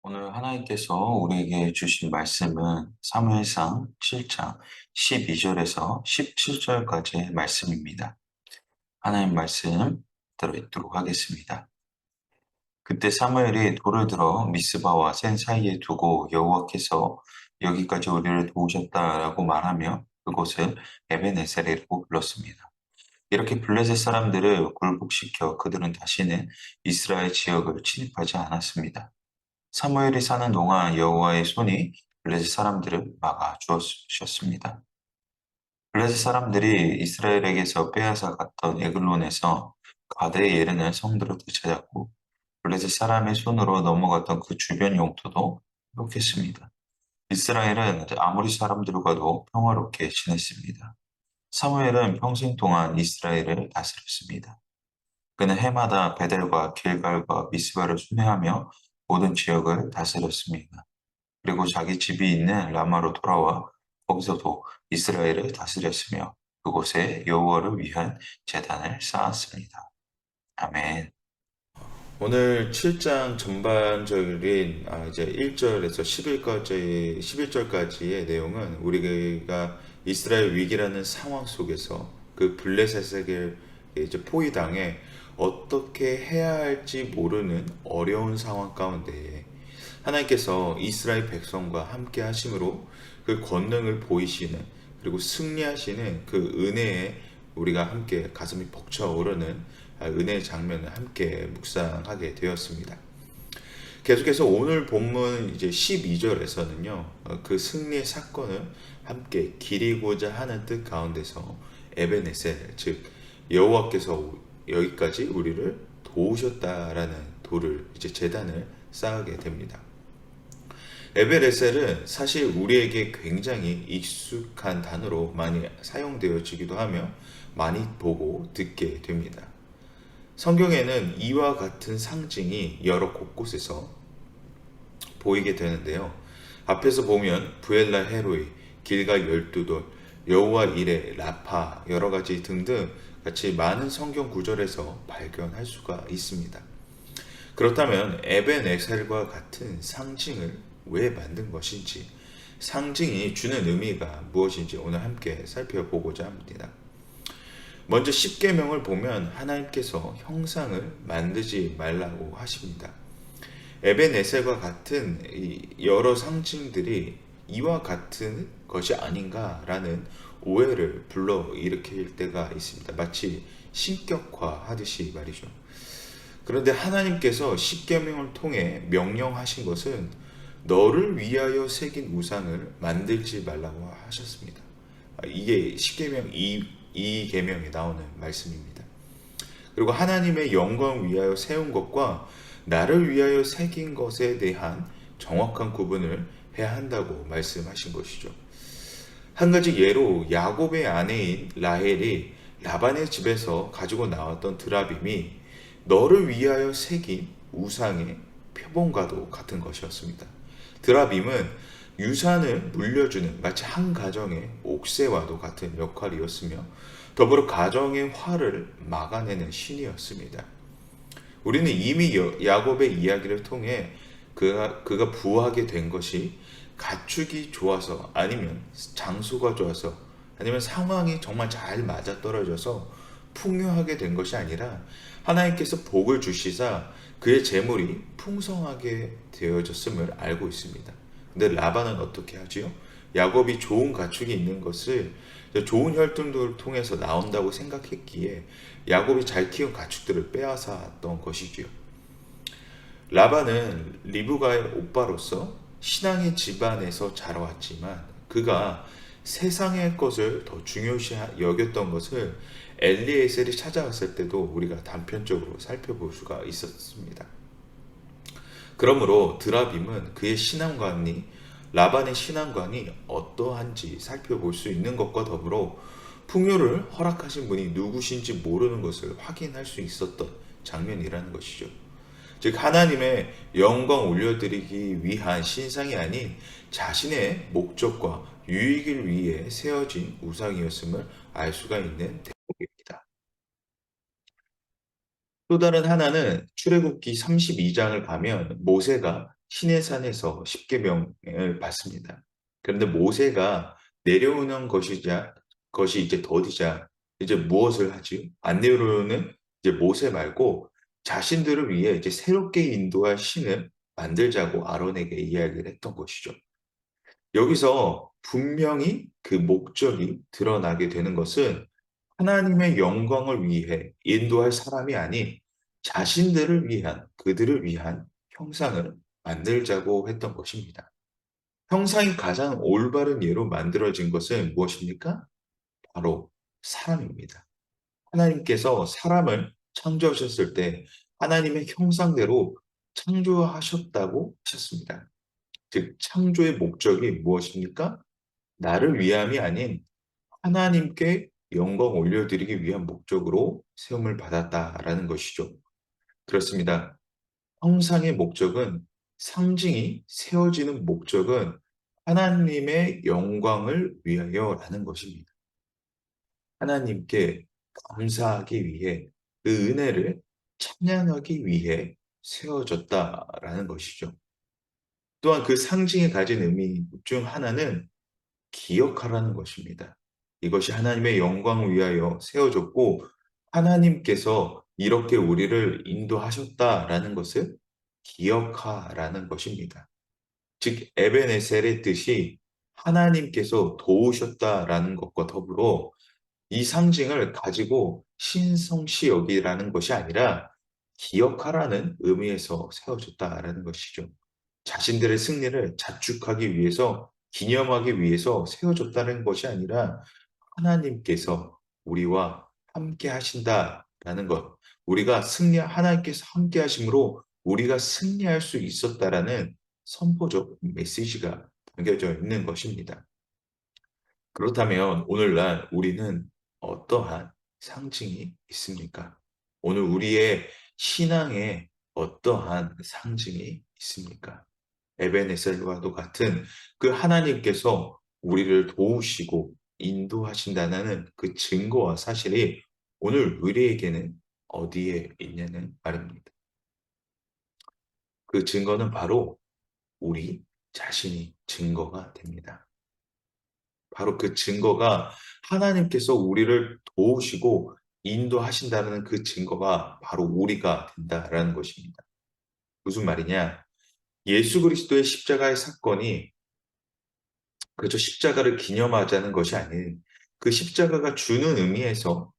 오늘 하나님께서 우리에게 주신 말씀은 사무엘상 7장 12절에서 17절까지의 말씀입니다. 하나님 말씀 들어있도록 하겠습니다. 그때 사무엘이 돌을 들어 미스바와 센 사이에 두고 여호와께서 여기까지 우리를 도우셨다라고 말하며 그곳을 에벤에셀이라고 불렀습니다. 이렇게 블레셋 사람들을 굴복시켜 그들은 다시는 이스라엘 지역을 침입하지 않았습니다. 사무엘이 사는 동안 여호와의 손이 블레셋 사람들을 막아 주었습니다. 블레셋 사람들이 이스라엘에게서 빼앗아 갔던 에글론에서 가드에 이르는 성들을 되찾았고 블레셋 사람의 손으로 넘어갔던 그 주변 영토도 회복했습니다. 이스라엘은 아모리 사람들과도 평화롭게 지냈습니다. 사무엘은 평생 동안 이스라엘을 다스렸습니다. 그는 해마다 베델과 길갈과 미스바를 순회하며 모든 지역을 다스렸습니다. 그리고 자기 집이 있는 라마로 돌아와 거기서도 이스라엘을 다스렸으며 그곳에 여호와를 위한 제단을 쌓았습니다. 아멘. 오늘 7장 전반적인 이제 1절에서 11절까지의 내용은 우리가 이스라엘 위기라는 상황 속에서 그 블레셋에게 이제 포위당해 어떻게 해야 할지 모르는 어려운 상황 가운데에 하나님께서 이스라엘 백성과 함께 하심으로 그 권능을 보이시는, 그리고 승리하시는 그 은혜에 우리가 함께 가슴이 벅차오르는 은혜의 장면을 함께 묵상하게 되었습니다. 계속해서 오늘 본문 이제 12절에서는요, 그 승리의 사건을 함께 기리고자 하는 뜻 가운데서 에베네셀, 즉 여호와께서 여기까지 우리를 도우셨다라는 돌을, 이제 제단을 쌓게 됩니다. 에베레셀은 사실 우리에게 굉장히 익숙한 단어로 많이 사용되어지기도 하며 많이 보고 듣게 됩니다. 성경에는 이와 같은 상징이 여러 곳곳에서 보이게 되는데요. 앞에서 보면 부엘라 헤로이, 길갈 열두돌, 여호와 이레, 라파, 여러 가지 등등 같이 많은 성경 구절에서 발견할 수가 있습니다. 그렇다면 에벤에셀과 같은 상징을 왜 만든 것인지, 상징이 주는 의미가 무엇인지 오늘 함께 살펴보고자 합니다. 먼저 십계명을 보면 하나님께서 형상을 만들지 말라고 하십니다. 에벤에셀과 같은 여러 상징들이 이와 같은 것이 아닌가라는 오해를 불러일으킬 때가 있습니다. 마치 신격화하듯이 말이죠. 그런데 하나님께서 십계명을 통해 명령하신 것은 너를 위하여 새긴 우상을 만들지 말라고 하셨습니다. 이게 십계명 이 계명에 나오는 말씀입니다. 그리고 하나님의 영광을 위하여 세운 것과 나를 위하여 새긴 것에 대한 정확한 구분을 해야 한다고 말씀하신 것이죠. 한 가지 예로 야곱의 아내인 라헬이 라반의 집에서 가지고 나왔던 드라빔이 너를 위하여 새긴 우상의 표본과도 같은 것이었습니다. 드라빔은 유산을 물려주는 마치 한 가정의 옥새와도 같은 역할이었으며 더불어 가정의 화를 막아내는 신이었습니다. 우리는 이미 야곱의 이야기를 통해 그가 부하게 된 것이 가축이 좋아서, 아니면 장수가 좋아서, 아니면 상황이 정말 잘 맞아떨어져서 풍요하게 된 것이 아니라 하나님께서 복을 주시사 그의 재물이 풍성하게 되어졌음을 알고 있습니다. 근데 라반은 어떻게 하지요? 야곱이 좋은 가축이 있는 것을 좋은 혈통들을 통해서 나온다고 생각했기에 야곱이 잘 키운 가축들을 빼앗았던 것이지요. 라반은 리브가의 오빠로서 신앙의 집안에서 자라왔지만 그가 세상의 것을 더 중요시 여겼던 것을 엘리에셀이 찾아왔을 때도 우리가 단편적으로 살펴볼 수가 있었습니다. 그러므로 드라빔은 그의 신앙관이 라반의 신앙관이 어떠한지 살펴볼 수 있는 것과 더불어 풍요를 허락하신 분이 누구신지 모르는 것을 확인할 수 있었던 장면이라는 것이죠. 즉 하나님의 영광 올려드리기 위한 신상이 아닌 자신의 목적과 유익을 위해 세워진 우상이었음을 알 수가 있는 대목입니다. 또 다른 하나는 출애굽기 32장을 가면 모세가 시내산에서 십계명을 받습니다. 그런데 모세가 내려오는 것이 이제 더디자 이제 무엇을 하지? 안 내려오는 이제 모세 말고 자신들을 위해 이제 새롭게 인도할 신을 만들자고 아론에게 이야기를 했던 것이죠. 여기서 분명히 그 목적이 드러나게 되는 것은 하나님의 영광을 위해 인도할 사람이 아닌 자신들을 위한, 그들을 위한 형상을 만들자고 했던 것입니다. 형상이 가장 올바른 예로 만들어진 것은 무엇입니까? 바로 사람입니다. 하나님께서 사람을 창조하셨을 때 하나님의 형상대로 창조하셨다고 하셨습니다. 즉, 창조의 목적이 무엇입니까? 나를 위함이 아닌 하나님께 영광 올려드리기 위한 목적으로 세움을 받았다라는 것이죠. 그렇습니다. 형상의 목적은 상징이 세워지는 목적은 하나님의 영광을 위하여라는 것입니다. 하나님께 감사하기 위해 그 은혜를 찬양하기 위해 세워졌다라는 것이죠. 또한 그 상징이 가진 의미 중 하나는 기억하라는 것입니다. 이것이 하나님의 영광을 위하여 세워졌고 하나님께서 이렇게 우리를 인도하셨다라는 것을 기억하라는 것입니다. 즉 에베네셀의 뜻이 하나님께서 도우셨다라는 것과 더불어 이 상징을 가지고 신성시 여기라는 것이 아니라 기억하라는 의미에서 세워졌다라는 것이죠. 자신들의 승리를 자축하기 위해서, 기념하기 위해서 세워졌다는 것이 아니라 하나님께서 우리와 함께 하신다라는 것, 하나님께서 함께 하심으로 우리가 승리할 수 있었다라는 선포적 메시지가 담겨져 있는 것입니다. 그렇다면 오늘날 우리는 어떠한 상징이 있습니까? 오늘 우리의 신앙에 어떠한 상징이 있습니까? 에베네셀과도 같은 그 하나님께서 우리를 도우시고 인도하신다는 그 증거와 사실이 오늘 우리에게는 어디에 있냐는 말입니다. 그 증거는 바로 우리 자신이 증거가 됩니다. 바로 그 증거가 하나님께서 우리를 도우시고 인도하신다는 그 증거가 바로 우리가 된다라는 것입니다. 무슨 말이냐? 예수 그리스도의 십자가의 사건이 그저 십자가를 기념하자는 것이 아닌 그 십자가가 주는 의미에서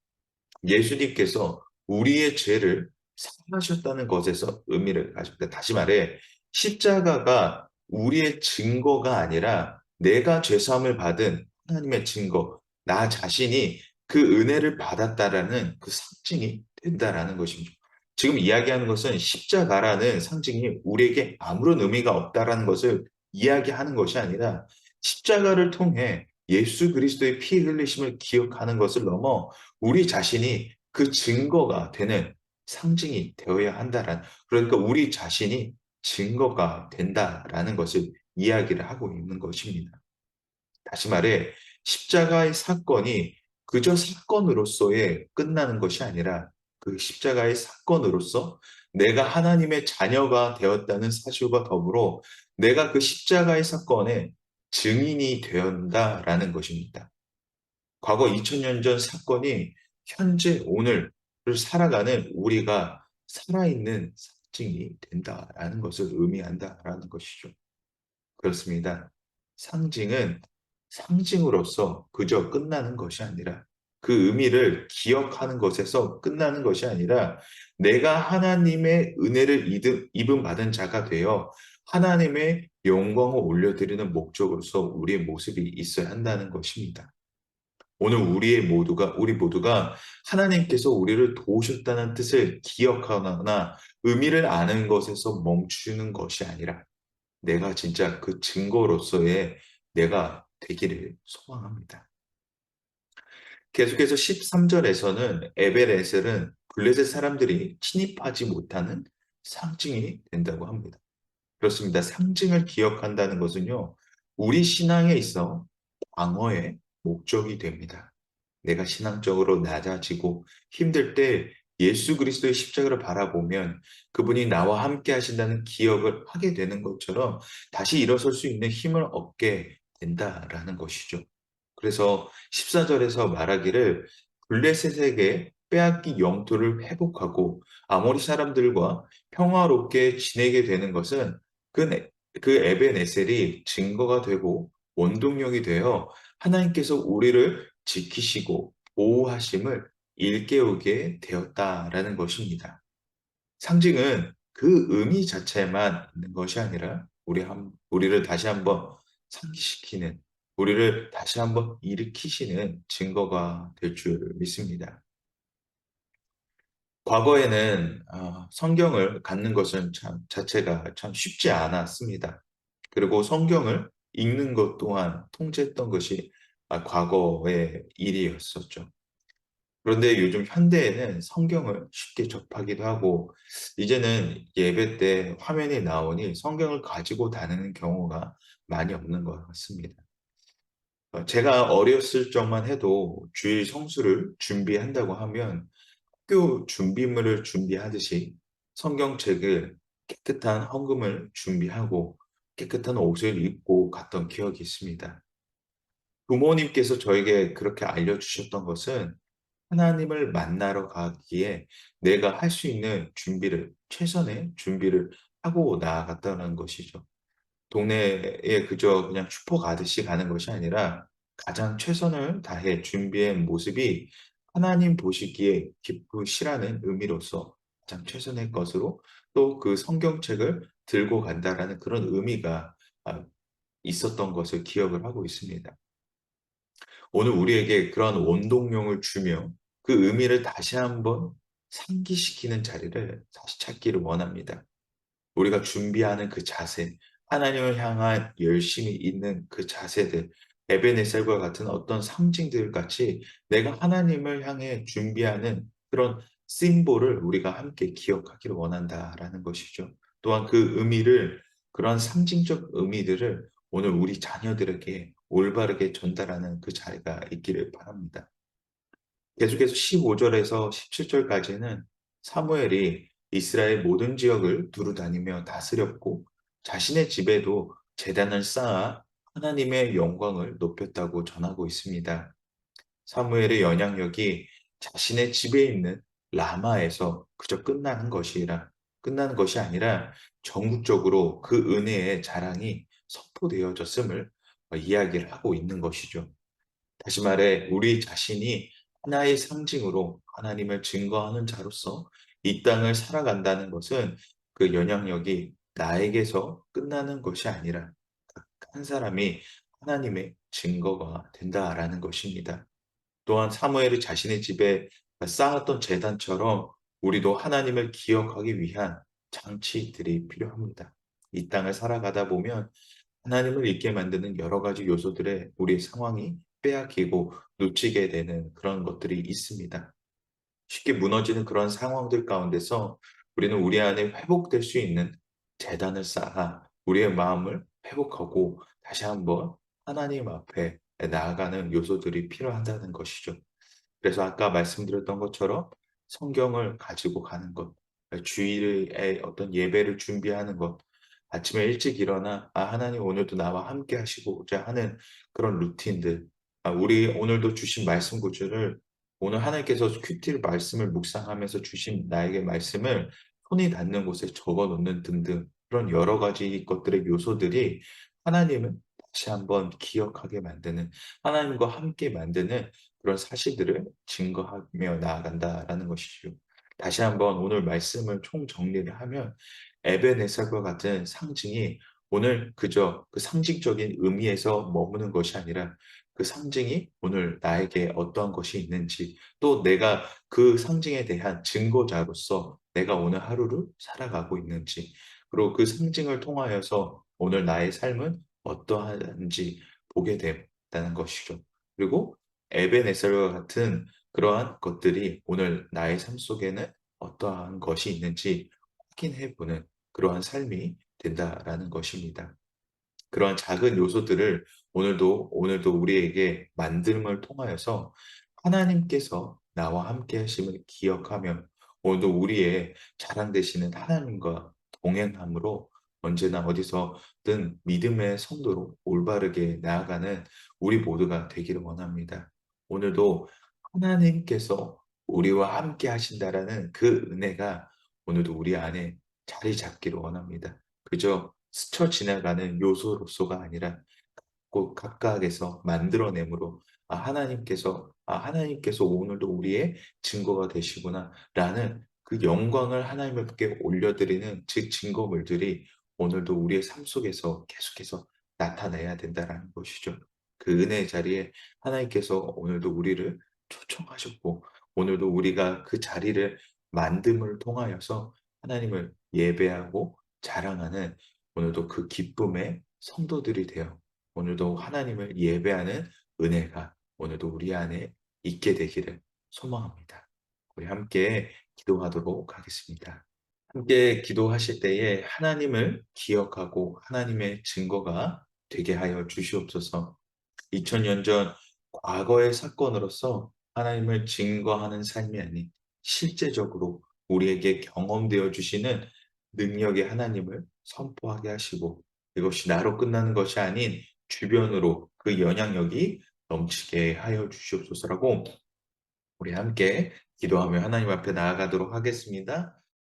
예수님께서 우리의 죄를 사하셨다는 것에서 의미를 가집니다. 다시 말해 십자가가 우리의 증거가 아니라 내가 죄사함을 받은 하나님의 증거, 나 자신이 그 은혜를 받았다라는 그 상징이 된다라는 것입니다. 지금 이야기하는 것은 십자가라는 상징이 우리에게 아무런 의미가 없다라는 것을 이야기하는 것이 아니라 십자가를 통해 예수 그리스도의 피 흘리심을 기억하는 것을 넘어 우리 자신이 그 증거가 되는 상징이 되어야 한다라는, 그러니까 우리 자신이 증거가 된다라는 것을 이야기를 하고 있는 것입니다. 다시 말해 십자가의 사건이 그저 사건으로서의 끝나는 것이 아니라 그 십자가의 사건으로서 내가 하나님의 자녀가 되었다는 사실과 더불어 내가 그 십자가의 사건의 증인이 되었다라는 것입니다. 과거 2000년 전 사건이 현재 오늘을 살아가는 우리가 살아있는 상징이 된다라는 것을 의미한다라는 것이죠. 그렇습니다. 상징은 상징으로서 그저 끝나는 것이 아니라 그 의미를 기억하는 것에서 끝나는 것이 아니라 내가 하나님의 은혜를 입은 받은 자가 되어 하나님의 영광을 올려드리는 목적으로서 우리의 모습이 있어야 한다는 것입니다. 오늘 우리 모두가 하나님께서 우리를 도우셨다는 뜻을 기억하거나 의미를 아는 것에서 멈추는 것이 아니라 내가 진짜 그 증거로서의 내가 되기를 소망합니다. 계속해서 13절에서는 에베레셀은 블레셋 사람들이 침입하지 못하는 상징이 된다고 합니다. 그렇습니다. 상징을 기억한다는 것은요, 우리 신앙에 있어 방어의 목적이 됩니다. 내가 신앙적으로 낮아지고 힘들 때 예수 그리스도의 십자가를 바라보면 그분이 나와 함께 하신다는 기억을 하게 되는 것처럼 다시 일어설 수 있는 힘을 얻게 된다라는 것이죠. 그래서 14절에서 말하기를 블레셋에게 빼앗긴 영토를 회복하고 아모리 사람들과 평화롭게 지내게 되는 것은 그, 그 에벤에셀이 증거가 되고 원동력이 되어 하나님께서 우리를 지키시고 보호하심을 일깨우게 되었다라는 것입니다. 상징은 그 의미 자체만 있는 것이 아니라 우리를 다시 한번 상기시키는, 우리를 다시 한번 일으키시는 증거가 될 줄 믿습니다. 과거에는 성경을 갖는 것은 참 자체가 참 쉽지 않았습니다. 그리고 성경을 읽는 것 또한 통제했던 것이 과거의 일이었었죠. 그런데 요즘 현대에는 성경을 쉽게 접하기도 하고, 이제는 예배 때 화면이 나오니 성경을 가지고 다니는 경우가 많이 없는 것 같습니다. 제가 어렸을 적만 해도 주일 성수를 준비한다고 하면 학교 준비물을 준비하듯이 성경책을 깨끗한 헌금을 준비하고 깨끗한 옷을 입고 갔던 기억이 있습니다. 부모님께서 저에게 그렇게 알려주셨던 것은 하나님을 만나러 가기에 내가 할 수 있는 준비를, 최선의 준비를 하고 나아갔다는 것이죠. 동네에 그저 그냥 슈퍼 가듯이 가는 것이 아니라 가장 최선을 다해 준비한 모습이 하나님 보시기에 기쁘시라는 의미로서 가장 최선의 것으로 또 그 성경책을 들고 간다라는 그런 의미가 아 있었던 것을 기억을 하고 있습니다. 오늘 우리에게 그런 원동력을 주며 그 의미를 다시 한번 상기시키는 자리를 다시 찾기를 원합니다. 우리가 준비하는 그 자세, 하나님을 향한 열심이 있는 그 자세들, 에베네셀과 같은 어떤 상징들 같이 내가 하나님을 향해 준비하는 그런 심볼을 우리가 함께 기억하기를 원한다라는 것이죠. 또한 그 의미를, 그런 상징적 의미들을 오늘 우리 자녀들에게 올바르게 전달하는 그 자리가 있기를 바랍니다. 계속해서 15절에서 17절까지는 사무엘이 이스라엘 모든 지역을 두루 다니며 다스렸고 자신의 집에도 제단을 쌓아 하나님의 영광을 높였다고 전하고 있습니다. 사무엘의 연양력이 자신의 집에 있는 라마에서 그저 끝나는 것이 아니라 전국적으로 그 은혜의 자랑이 선포되어졌음을 이야기를 하고 있는 것이죠. 다시 말해 우리 자신이 하나의 상징으로 하나님을 증거하는 자로서 이 땅을 살아간다는 것은 그 영향력이 나에게서 끝나는 것이 아니라 각 한 사람이 하나님의 증거가 된다라는 것입니다. 또한 사무엘이 자신의 집에 쌓았던 제단처럼 우리도 하나님을 기억하기 위한 장치들이 필요합니다. 이 땅을 살아가다 보면 하나님을 잊게 만드는 여러 가지 요소들에 우리의 상황이 빼앗기고 놓치게 되는 그런 것들이 있습니다. 쉽게 무너지는 그런 상황들 가운데서 우리는 우리 안에 회복될 수 있는 재단을 쌓아 우리의 마음을 회복하고 다시 한번 하나님 앞에 나아가는 요소들이 필요하다는 것이죠. 그래서 아까 말씀드렸던 것처럼 성경을 가지고 가는 것, 주일에 어떤 예배를 준비하는 것, 아침에 일찍 일어나 하나님 오늘도 나와 함께 하시고자 하는 그런 루틴들, 우리 오늘도 주신 말씀 구절을 오늘 하나님께서 큐티를 말씀을 묵상하면서 주신 나에게 말씀을 손이 닿는 곳에 적어 놓는 등등 그런 여러 가지 것들의 요소들이 하나님을 다시 한번 기억하게 만드는, 하나님과 함께 만드는 그런 사실들을 증거하며 나아간다라는 것이죠. 다시 한번 오늘 말씀을 총정리를 하면 에벤에셀과 같은 상징이 오늘 그저 그 상징적인 의미에서 머무는 것이 아니라 그 상징이 오늘 나에게 어떠한 것이 있는지, 또 내가 그 상징에 대한 증거자로서 내가 오늘 하루를 살아가고 있는지, 그리고 그 상징을 통하여서 오늘 나의 삶은 어떠한지 보게 된다는 것이죠. 그리고 에벤에셀과 같은 그러한 것들이 오늘 나의 삶 속에는 어떠한 것이 있는지 확인해 보는 그러한 삶이 된다라는 것입니다. 그러한 작은 요소들을 오늘도 우리에게 만듦을 통하여서 하나님께서 나와 함께 하심을 기억하며 오늘도 우리의 자랑 되시는 하나님과 동행함으로 언제나 어디서든 믿음의 성도로 올바르게 나아가는 우리 모두가 되기를 원합니다. 오늘도 하나님께서 우리와 함께 하신다라는 그 은혜가 오늘도 우리 안에 자리 잡기를 원합니다. 그저 스쳐 지나가는 요소로서가 아니라 꼭 각각에서 만들어냄으로 하나님께서 오늘도 우리의 증거가 되시구나라는 그 영광을 하나님께 올려드리는 즉 증거물들이 오늘도 우리의 삶 속에서 계속해서 나타나야 된다라는 것이죠. 그 은혜의 자리에 하나님께서 오늘도 우리를 초청하셨고 오늘도 우리가 그 자리를 만듦을 통하여서 하나님을 예배하고 자랑하는 오늘도 그 기쁨의 성도들이 되어 오늘도 하나님을 예배하는 은혜가 오늘도 우리 안에 있게 되기를 소망합니다. 우리 함께 기도하도록 하겠습니다. 함께 기도하실 때에 하나님을 기억하고 하나님의 증거가 되게 하여 주시옵소서. 2000년 전 과거의 사건으로서 하나님을 증거하는 삶이 아닌 실제적으로 우리에게 경험되어 주시는 능력의 하나님을 선포하게 하시고 이것이 나로 끝나는 것이 아닌 주변으로 그 영향력이 넘치게 하여 주시옵소서라고 우리 함께 기도하며 하나님 앞에 나아가도록 하겠습니다.